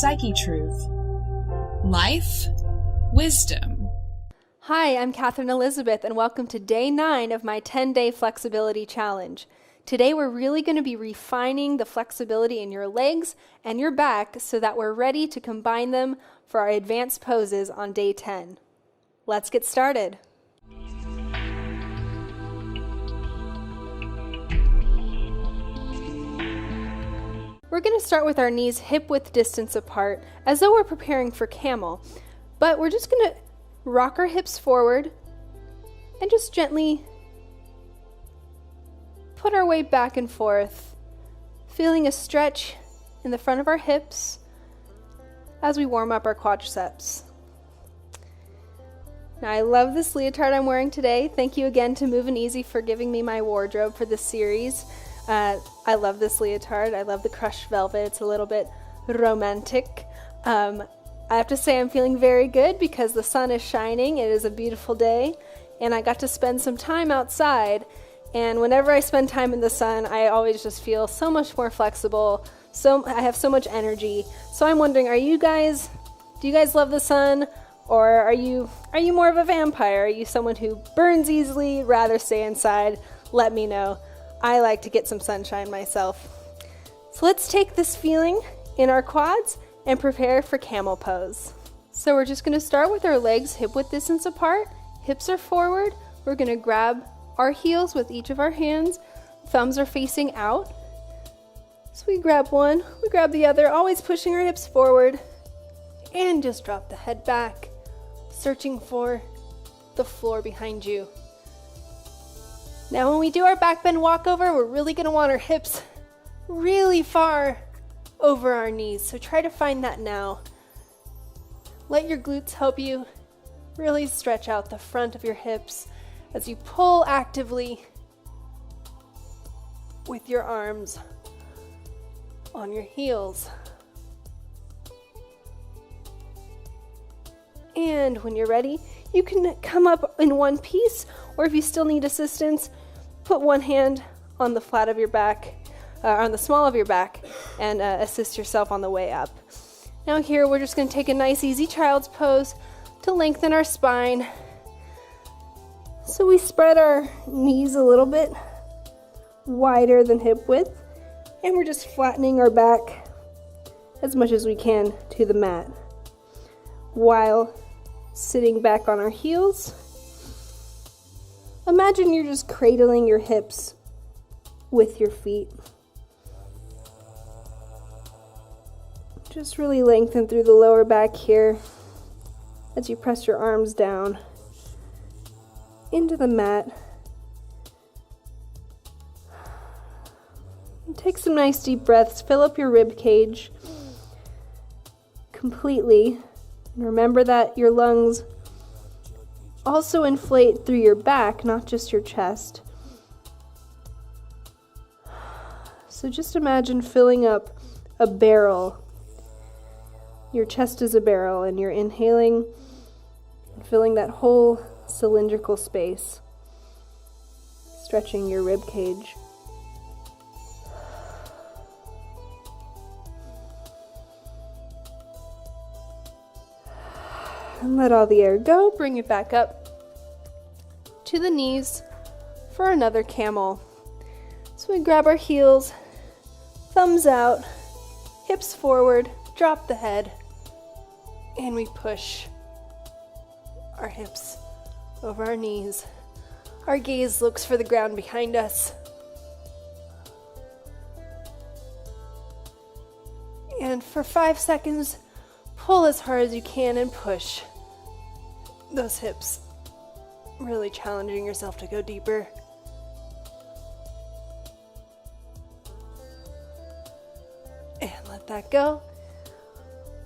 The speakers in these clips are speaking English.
Psyche Truth. Life, wisdom. Hi, I'm Catherine Elizabeth, and welcome to day 9 of my 10-day flexibility challenge. Today we're really going to be refining the flexibility in your legs and your back so that we're ready to combine them for our advanced poses on day 10. Let's get started. We're going to start with our knees hip-width distance apart, as though we're preparing for camel. But we're just going to rock our hips forward and just gently put our weight back and forth, feeling a stretch in the front of our hips as we warm up our quadriceps. Now, I love this leotard I'm wearing today. Thank you again to Move and Easy for giving me my wardrobe for this series. I love this leotard. I love the crushed velvet. It's a little bit romantic. I have to say I'm feeling very good because the sun is shining. It is a beautiful day, and I got to spend some time outside. And whenever I spend time in the sun, I always just feel so much more flexible. I have so much energy. So I'm wondering, do you guys love the sun? Or are you more of a vampire? Are you someone who burns easily, rather stay inside? Let me know. I like to get some sunshine myself. So let's take this feeling in our quads and prepare for camel pose. So we're just going to start with our legs hip-width distance apart. Hips are forward. We're going to grab our heels with each of our hands. Thumbs are facing out. So we grab one, we grab the other, always pushing our hips forward. And just drop the head back, searching for the floor behind you. Now when we do our back bend walkover, we're really going to want our hips really far over our knees. So try to find that now. Let your glutes help you really stretch out the front of your hips as you pull actively with your arms on your heels. And when you're ready, you can come up in one piece, or if you still need assistance, put one hand on the flat of your back, on the small of your back, and assist yourself on the way up. Now here, we're just going to take a nice, easy child's pose to lengthen our spine. So we spread our knees a little bit wider than hip width, and we're just flattening our back as much as we can to the mat, while sitting back on our heels. Imagine you're just cradling your hips with your feet. Just really lengthen through the lower back here as you press your arms down into the mat. And take some nice deep breaths. Fill up your rib cage completely. And remember that your lungs also inflate through your back, not just your chest. So just imagine filling up a barrel. Your chest is a barrel, and you're inhaling and filling that whole cylindrical space, stretching your rib cage. And let all the air go. Bring it back up to the knees for another camel. So we grab our heels, thumbs out, hips forward, drop the head, and we push our hips over our knees. Our gaze looks for the ground behind us. And for 5 seconds, pull as hard as you can and push those hips, really challenging yourself to go deeper. And let that go.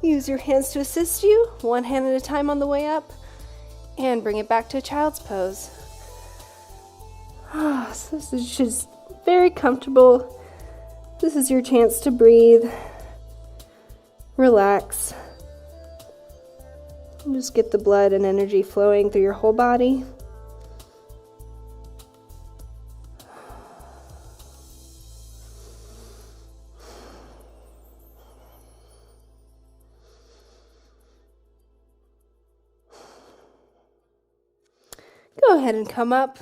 Use your hands to assist you, one hand at a time on the way up, and bring it back to a child's pose. So this is just very comfortable. This is your chance to breathe, relax. Just get the blood and energy flowing through your whole body. go ahead and come up.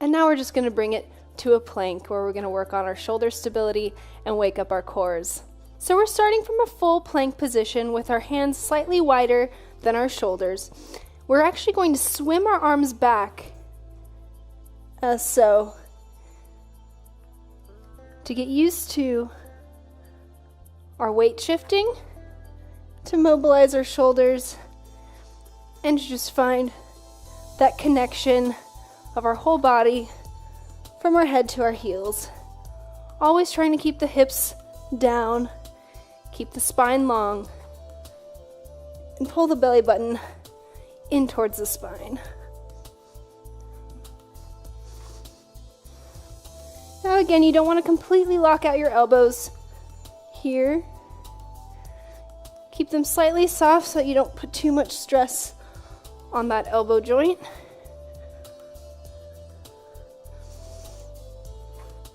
And now we're just going to bring it to a plank where we're going to work on our shoulder stability and wake up our cores. So we're starting from a full plank position with our hands slightly wider than our shoulders. We're actually going to swim our arms back as so. To get used to our weight shifting, to mobilize our shoulders, and to just find that connection of our whole body from our head to our heels. Always trying to keep the hips down, keep the spine long, and pull the belly button in towards the spine. Now again, you don't want to completely lock out your elbows here. Keep them slightly soft so that you don't put too much stress on that elbow joint.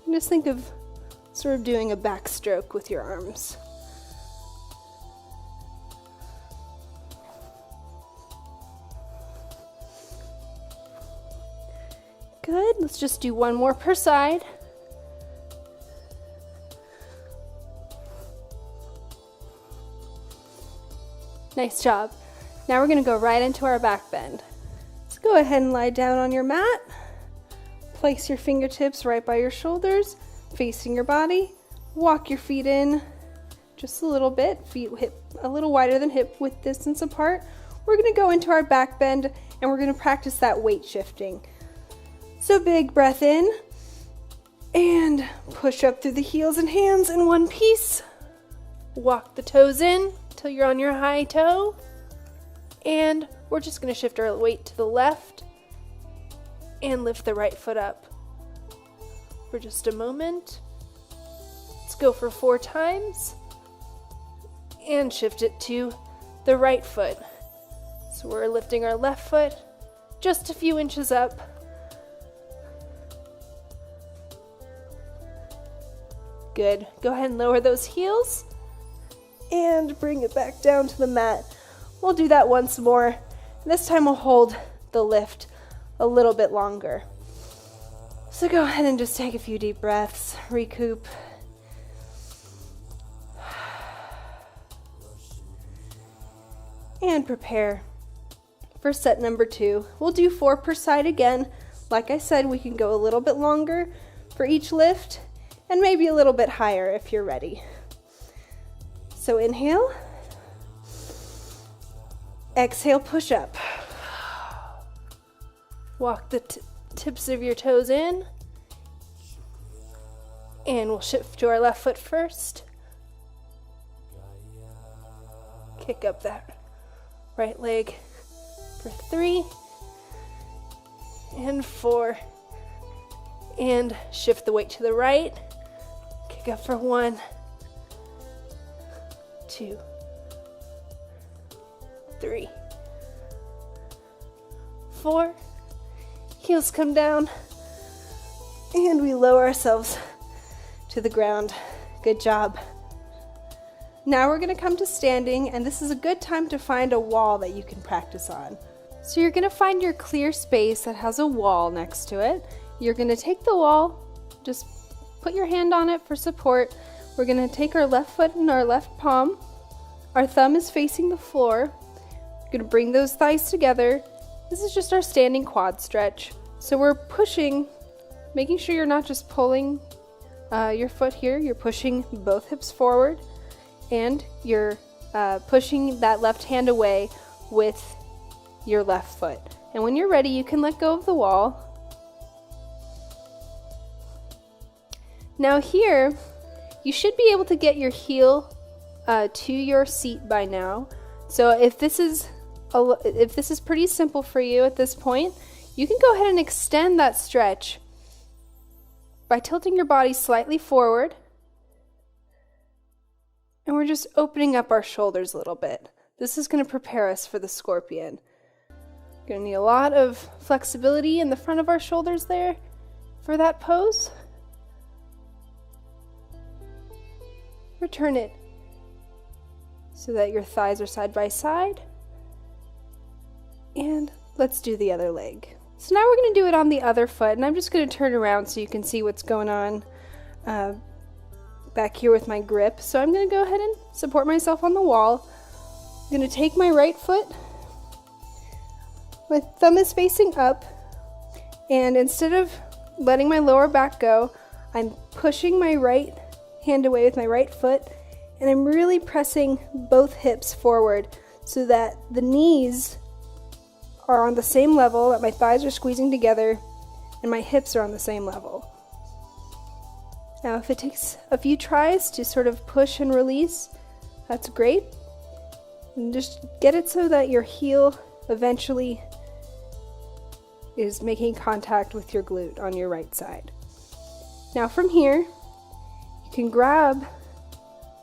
And just think of sort of doing a backstroke with your arms. Good, let's just do one more per side. Nice job. Now we're going to go right into our back bend. So go ahead and lie down on your mat. Place your fingertips right by your shoulders, facing your body. Walk your feet in just a little bit, feet hip a little wider than hip width distance apart. We're going to go into our back bend and we're going to practice that weight shifting. So big breath in and push up through the heels and hands in one piece. Walk the toes in till you're on your high toe. And we're just going to shift our weight to the left and lift the right foot up for just a moment. Let's go for 4 times and shift it to the right foot. So we're lifting our left foot just a few inches up. Good. Go ahead and lower those heels and bring it back down to the mat. We'll do that once more. This time we'll hold the lift a little bit longer. So go ahead and just take a few deep breaths, recoup. And prepare for set number 2. We'll do 4 per side again. Like I said, we can go a little bit longer for each lift and maybe a little bit higher if you're ready. So inhale, exhale, push up. Walk the tips of your toes in, and we'll shift to our left foot first. Kick up that right leg for 3 and 4, and shift the weight to the right. Kick up for 1, 2, 3, 4. Heels come down, and we lower ourselves to the ground. Good job. Now we're going to come to standing, and this is a good time to find a wall that you can practice on. So you're going to find your clear space that has a wall next to it. You're going to take the wall, just put your hand on it for support. We're going to take our left foot in our left palm. Our thumb is facing the floor. We're going to bring those thighs together. This is just our standing quad stretch. So we're pushing, making sure you're not just pulling your foot here. You're pushing both hips forward, and you're pushing that left hand away with your left foot. And when you're ready, you can let go of the wall. Now here, you should be able to get your heel to your seat by now. So if this is pretty simple for you at this point, you can go ahead and extend that stretch by tilting your body slightly forward. And we're just opening up our shoulders a little bit. This is going to prepare us for the scorpion. You're going to need a lot of flexibility in the front of our shoulders there for that pose. Return it so that your thighs are side by side. And let's do the other leg. So now we're going to do it on the other foot, and I'm just going to turn around so you can see what's going on back here with my grip. So I'm going to go ahead and support myself on the wall. I'm going to take my right foot, my thumb is facing up, and instead of letting my lower back go, I'm pushing my right hand away with my right foot, and I'm really pressing both hips forward so that the knees are on the same level, that my thighs are squeezing together, and my hips are on the same level. Now, if it takes a few tries to sort of push and release, that's great. And just get it so that your heel eventually is making contact with your glute on your right side. Now from here, you can grab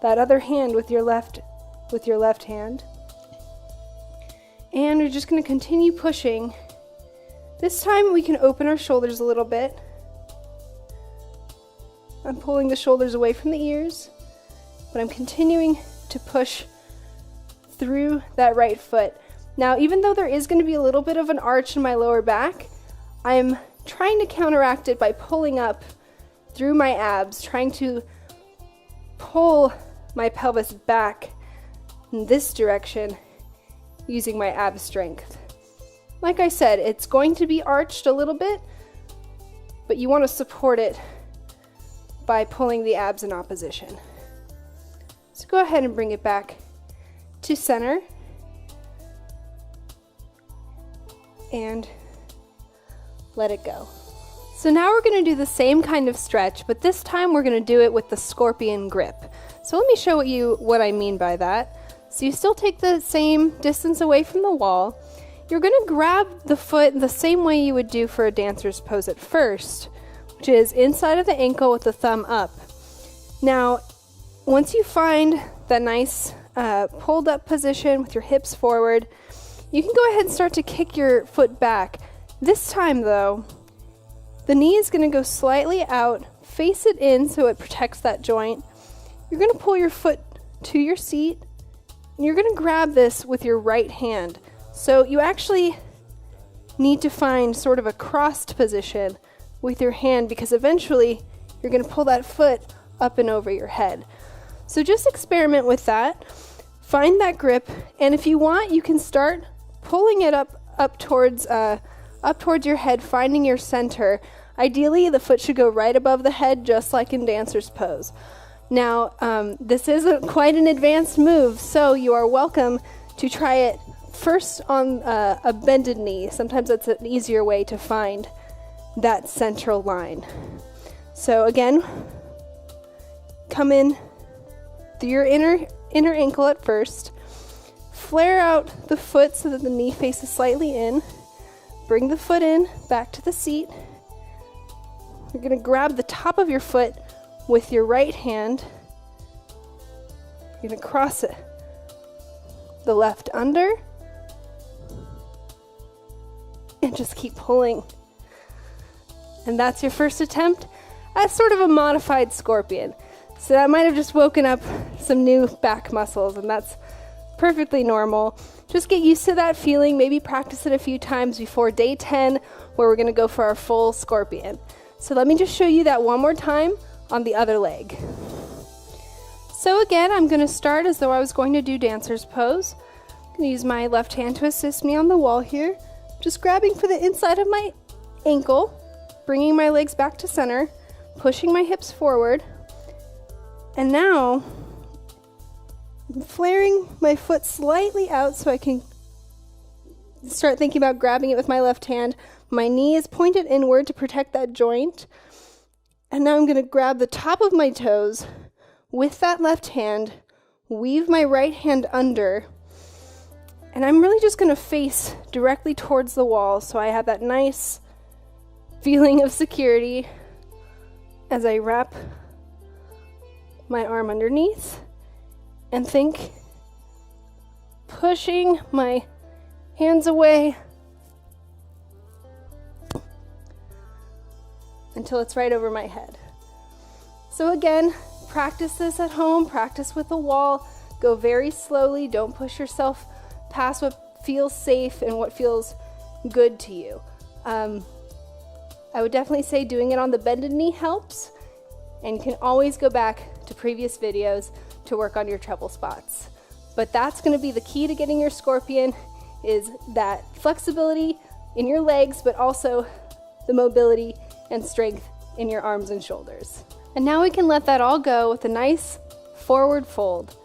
that other hand with your left hand, and we're just going to continue pushing. This time we can open our shoulders a little bit. I'm pulling the shoulders away from the ears, but I'm continuing to push through that right foot. Now, even though there is going to be a little bit of an arch in my lower back, I'm trying to counteract it by pulling up through my abs, trying to pull my pelvis back in this direction using my ab strength. Like I said, it's going to be arched a little bit, but you want to support it by pulling the abs in opposition. So go ahead and bring it back to center and let it go. So now we're going to do the same kind of stretch, but this time we're going to do it with the scorpion grip. So let me show you what I mean by that. So you still take the same distance away from the wall. You're going to grab the foot the same way you would do for a dancer's pose at first, which is inside of the ankle with the thumb up. Now, once you find that nice pulled up position with your hips forward, you can go ahead and start to kick your foot back. This time though, the knee is going to go slightly out, face it in so it protects that joint. You're going to pull your foot to your seat, and you're going to grab this with your right hand. So you actually need to find sort of a crossed position with your hand, because eventually you're going to pull that foot up and over your head. So just experiment with that. Find that grip, and if you want, you can start pulling it up towards your head, finding your center. Ideally, the foot should go right above the head, just like in dancer's pose. Now, this isn't quite an advanced move, so you are welcome to try it first on a bended knee. Sometimes that's an easier way to find that central line. So again, come in through your inner ankle at first. Flare out the foot so that the knee faces slightly in. Bring the foot in, back to the seat. You're going to grab the top of your foot with your right hand. You're going to cross it, the left under, and just keep pulling. And that's your first attempt at sort of a modified scorpion. So that might have just woken up some new back muscles, and that's perfectly normal. Just get used to that feeling. Maybe practice it a few times before day 10, where we're going to go for our full scorpion. So let me just show you that one more time on the other leg. So again, I'm going to start as though I was going to do dancer's pose. I'm going to use my left hand to assist me on the wall here. Just grabbing for the inside of my ankle, bringing my legs back to center, pushing my hips forward. And now, I'm flaring my foot slightly out so I can start thinking about grabbing it with my left hand. My knee is pointed inward to protect that joint. And now I'm going to grab the top of my toes with that left hand, weave my right hand under, and I'm really just going to face directly towards the wall so I have that nice feeling of security as I wrap my arm underneath and think, pushing my hands away until it's right over my head. So again, practice this at home, practice with the wall, go very slowly, don't push yourself past what feels safe and what feels good to you. I would definitely say doing it on the bended knee helps, and you can always go back to previous videos to work on your trouble spots. But that's going to be the key to getting your scorpion, is that flexibility in your legs, but also the mobility and strength in your arms and shoulders. And now we can let that all go with a nice forward fold.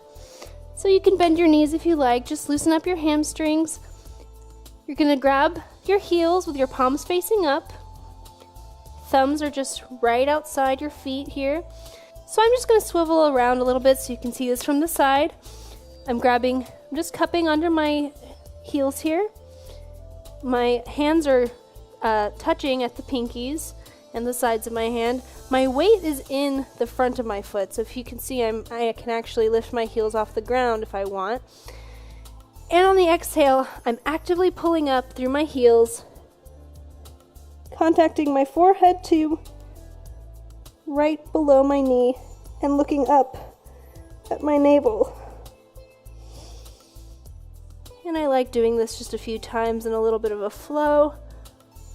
So you can bend your knees if you like, just loosen up your hamstrings. You're going to grab your heels with your palms facing up. Thumbs are just right outside your feet here. So I'm just going to swivel around a little bit so you can see this from the side. I'm just cupping under my heels here. My hands are touching at the pinkies and the sides of my hand. My weight is in the front of my foot, so if you can see, I can actually lift my heels off the ground if I want. And on the exhale, I'm actively pulling up through my heels, contacting my forehead to right below my knee and looking up at my navel. And I like doing this just a few times in a little bit of a flow.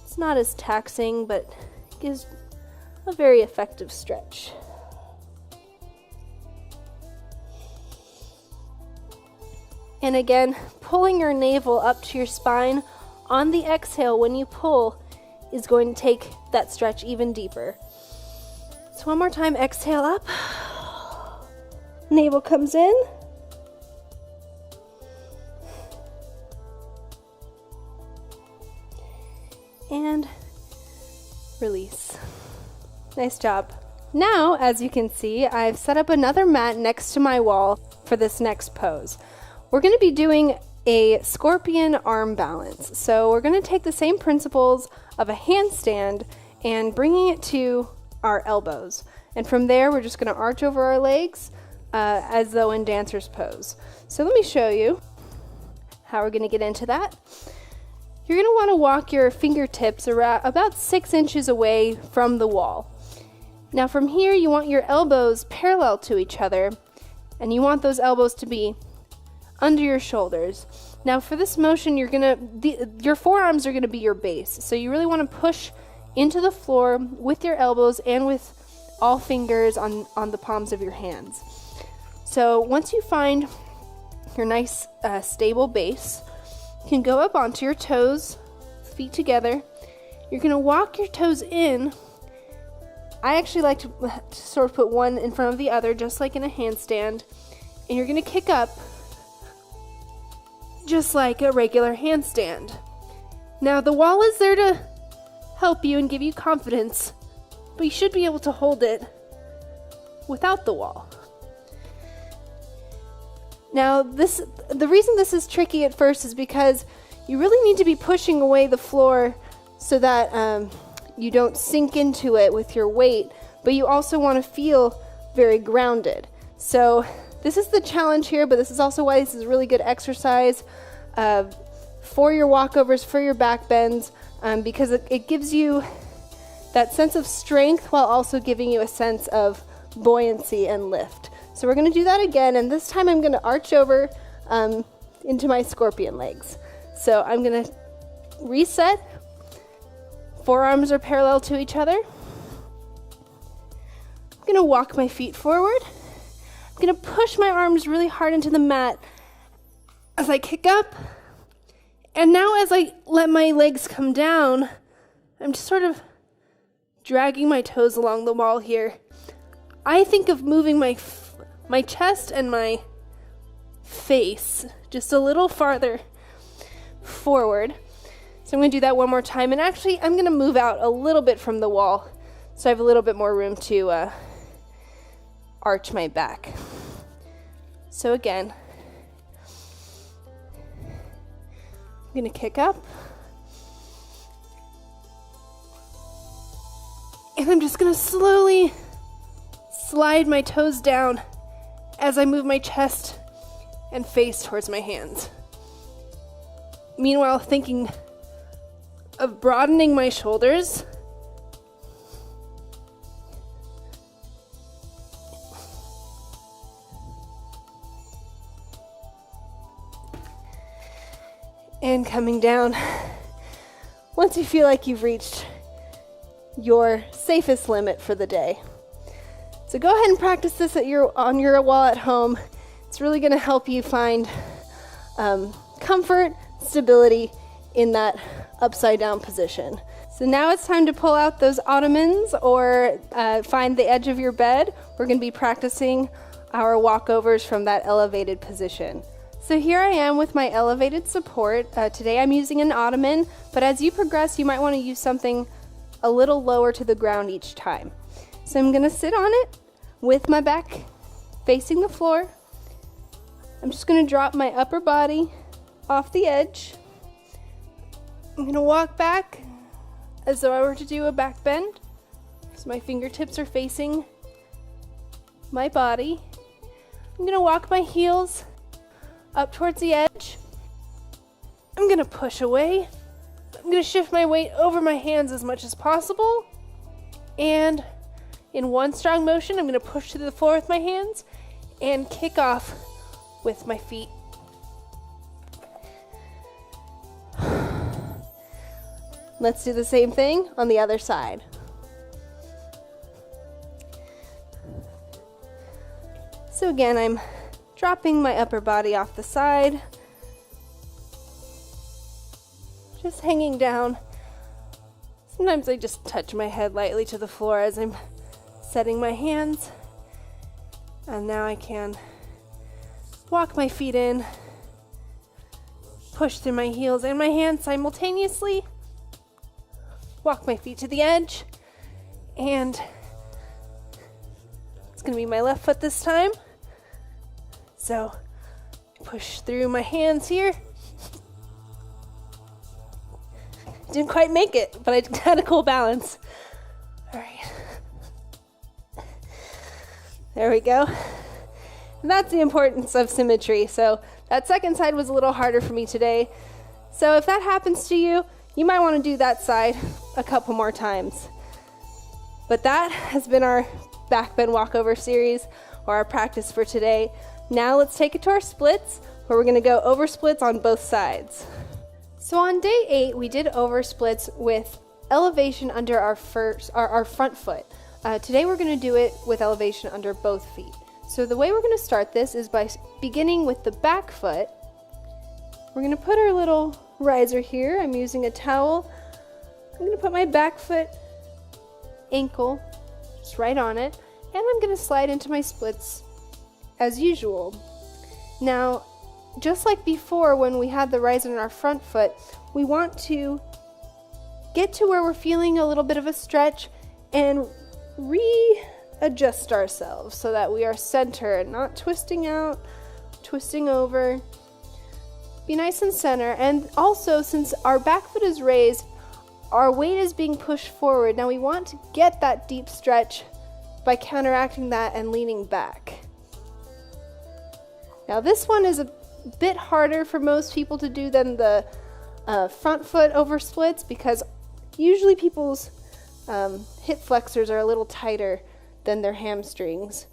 It's not as taxing, but gives a very effective stretch. And again, pulling your navel up to your spine on the exhale when you pull is going to take that stretch even deeper. So one more time, exhale up. Navel comes in. And release. Nice job. Now, as you can see, I've set up another mat next to my wall for this next pose. We're going to be doing a scorpion arm balance. So we're going to take the same principles of a handstand and bringing it to our elbows. And from there, we're just going to arch over our legs as though in dancer's pose. So let me show you how we're going to get into that. You're going to want to walk your fingertips around about 6 inches away from the wall. Now from here, you want your elbows parallel to each other, and you want those elbows to be under your shoulders. Now for this motion, your forearms are going to be your base. So you really want to push into the floor with your elbows and with all fingers on the palms of your hands. So once you find your nice stable base, you can go up onto your toes, feet together. You're going to walk your toes in. I actually like to sort of put one in front of the other, just like in a handstand. And you're going to kick up just like a regular handstand. Now the wall is there to help you and give you confidence, but you should be able to hold it without the wall. Now the reason this is tricky at first is because you really need to be pushing away the floor so that you don't sink into it with your weight, but you also want to feel very grounded. So this is the challenge here, but this is also why this is really good exercise for your walkovers, for your back bends, because it gives you that sense of strength while also giving you a sense of buoyancy and lift. So we're going to do that again, and this time I'm going to arch over into my scorpion legs. So I'm going to reset. Forearms are parallel to each other. I'm going to walk my feet forward. I'm going to push my arms really hard into the mat as I kick up. And now as I let my legs come down, I'm just sort of dragging my toes along the wall here. I think of moving my chest and my face just a little farther forward. So I'm going to do that one more time. And actually, I'm going to move out a little bit from the wall so I have a little bit more room to arch my back. So again, I'm going to kick up. And I'm just going to slowly slide my toes down as I move my chest and face towards my hands. Meanwhile, thinking of broadening my shoulders. And coming down once you feel like you've reached your safest limit for the day. So go ahead and practice this on your wall at home. It's really going to help you find comfort, stability in that upside down position. So now it's time to pull out those ottomans or find the edge of your bed. We're going to be practicing our walkovers from that elevated position. So here I am with my elevated support. Today I'm using an ottoman, but as you progress, you might want to use something a little lower to the ground each time. So I'm going to sit on it with my back facing the floor. I'm just going to drop my upper body off the edge. I'm going to walk back as though I were to do a back bend. So my fingertips are facing my body. I'm going to walk my heels up towards the edge. I'm going to push away. I'm going to shift my weight over my hands as much as possible. And in one strong motion, I'm going to push to the floor with my hands and kick off with my feet. Let's do the same thing on the other side. So again, I'm dropping my upper body off the side, just hanging down. Sometimes I just touch my head lightly to the floor as I'm setting my hands. And now I can walk my feet in, push through my heels and my hands simultaneously, walk my feet to the edge, and it's going to be my left foot this time. So push through my hands here. Didn't quite make it, but I had a cool balance. All right. There we go. And that's the importance of symmetry. So that second side was a little harder for me today. So if that happens to you, you might want to do that side a couple more times. But that has been our back bend walkover series, or our practice for today. Now let's take it to our splits, where we're going to go over splits on both sides. So on day 8, we did over splits with elevation under our front foot. Today we're going to do it with elevation under both feet. So the way we're going to start this is by beginning with the back foot. We're going to put our little riser here. I'm using a towel. I'm going to put my back foot ankle just right on it, and I'm going to slide into my splits as usual. Now, just like before when we had the riser in our front foot, we want to get to where we're feeling a little bit of a stretch and readjust ourselves so that we are centered, not twisting out, twisting over. Be nice and center. And also, since our back foot is raised, our weight is being pushed forward. Now we want to get that deep stretch by counteracting that and leaning back. Now this one is a bit harder for most people to do than the front foot over splits, because usually people's hip flexors are a little tighter than their hamstrings.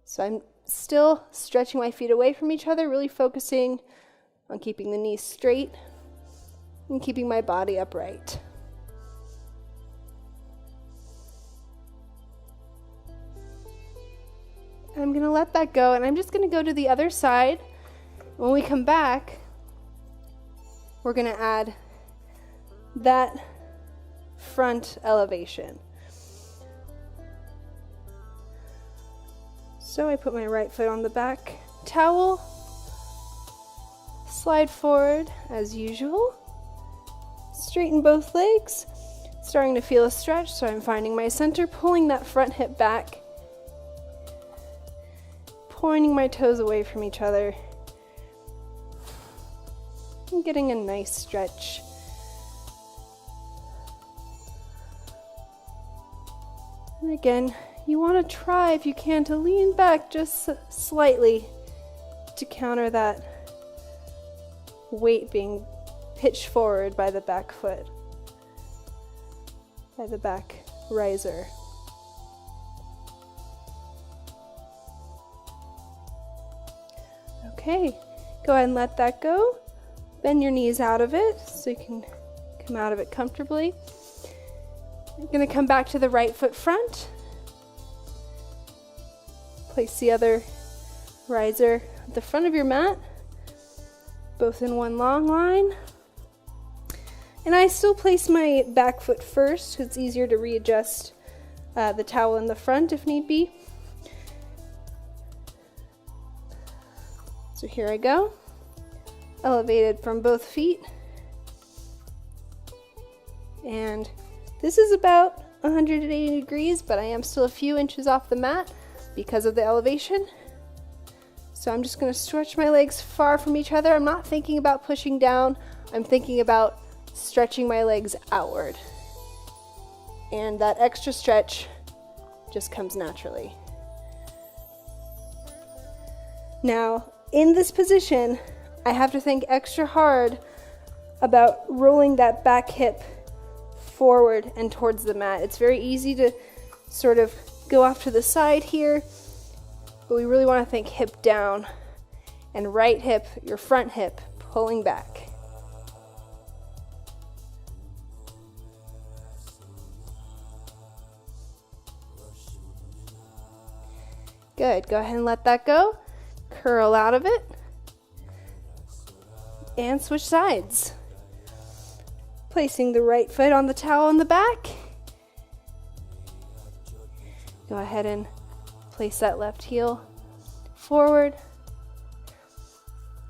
So I'm still stretching my feet away from each other, really focusing on keeping the knees straight and keeping my body upright. And I'm going to let that go, and I'm just going to go to the other side. When we come back, we're going to add that front elevation. So I put my right foot on the back towel, slide forward as usual, straighten both legs, starting to feel a stretch, so I'm finding my center, pulling that front hip back, pointing my toes away from each other, and getting a nice stretch. And again, you want to try, if you can, to lean back just slightly to counter that weight being pitched forward by the back foot, by the back riser. Okay, go ahead and let that go. Bend your knees out of it so you can come out of it comfortably. You're going to come back to the right foot front. Place the other riser at the front of your mat, both in one long line. And I still place my back foot first because it's easier to readjust the towel in the front if need be. So here I go, elevated from both feet. And this is about 180 degrees, but I am still a few inches off the mat because of the elevation. So I'm just going to stretch my legs far from each other. I'm not thinking about pushing down. I'm thinking about stretching my legs outward. And that extra stretch just comes naturally. Now, in this position, I have to think extra hard about rolling that back hip forward and towards the mat. It's very easy to sort of go off to the side here, but we really want to think hip down and right hip, your front hip, pulling back. Good, go ahead and let that go. Curl out of it. And switch sides. Placing the right foot on the towel in the back. Go ahead and place that left heel forward.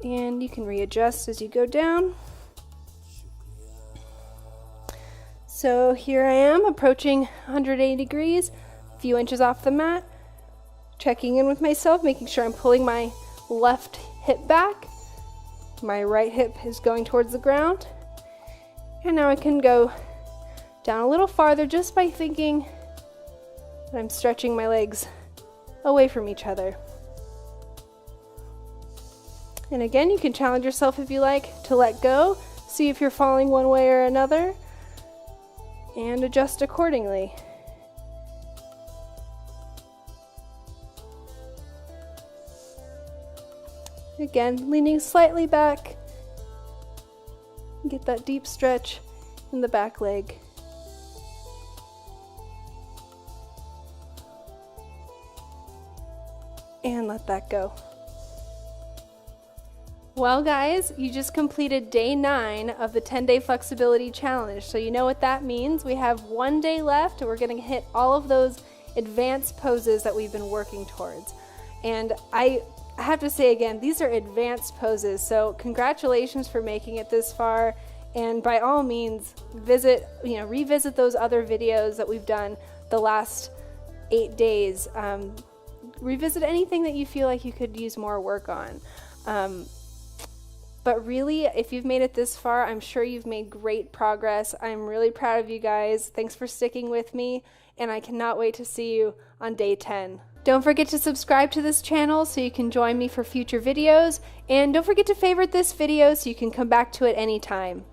And you can readjust as you go down. So here I am approaching 180 degrees, a few inches off the mat. Checking in with myself, making sure I'm pulling my left hip back. My right hip is going towards the ground. And now I can go down a little farther just by thinking that I'm stretching my legs away from each other. And again, you can challenge yourself if you like to let go, see if you're falling one way or another, and adjust accordingly. Again, leaning slightly back. Get that deep stretch in the back leg. And let that go. Well guys, you just completed day 9 of the 10-day flexibility challenge. So you know what that means. We have 1 day left and we're going to hit all of those advanced poses that we've been working towards. And I have to say again, these are advanced poses, so congratulations for making it this far. And by all means, revisit those other videos that we've done the last 8 days. Revisit anything that you feel like you could use more work on. But really, if you've made it this far, I'm sure you've made great progress. I'm really proud of you guys. Thanks for sticking with me, and I cannot wait to see you on day 10. Don't forget to subscribe to this channel so you can join me for future videos, and don't forget to favorite this video so you can come back to it anytime.